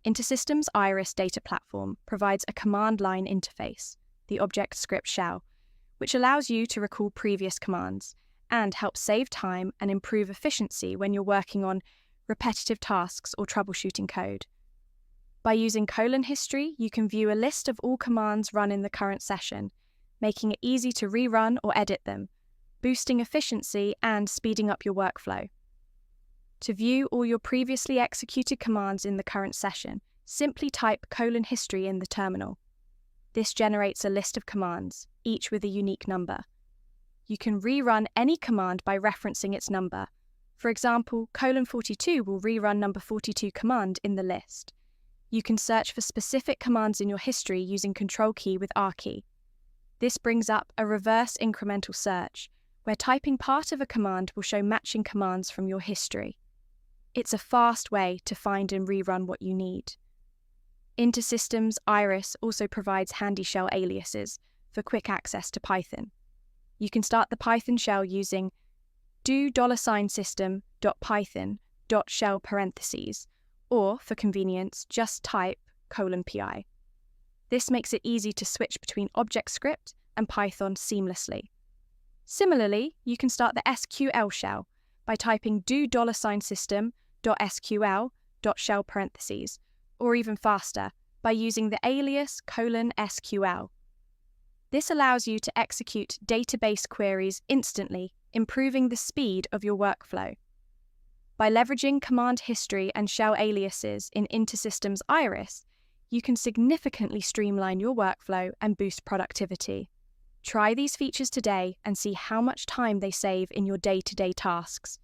InterSystems Iris data platform provides a command line interface, the object script shell, which allows you to recall previous commands and helps save time and improve efficiency when you're working on repetitive tasks or troubleshooting code. By using colon history, you can view a list of all commands run in the current session, making it easy to rerun or edit them, boosting efficiency and speeding up your workflow. To view all your previously executed commands in the current session, simply type colon history in the terminal. This generates a list of commands, each with a unique number. You can rerun any command by referencing its number. For example, :42 will rerun number 42 command in the list. You can search for specific commands in your history using Control key with R key. This brings up a reverse incremental search, where typing part of a command will show matching commands from your history. It's a fast way to find and rerun what you need. InterSystems Iris also provides handy shell aliases for quick access to Python. You can start the Python shell using do $system.python.shell parentheses, or, for convenience, just type :pi. This makes it easy to switch between object script and Python seamlessly. Similarly, you can start the SQL shell by typing do $system.sql.shell parentheses, or even faster, by using the alias :SQL. This allows you to execute database queries instantly, improving the speed of your workflow. By leveraging command history and shell aliases in InterSystems Iris, you can significantly streamline your workflow and boost productivity. Try these features today and see how much time they save in your day-to-day tasks.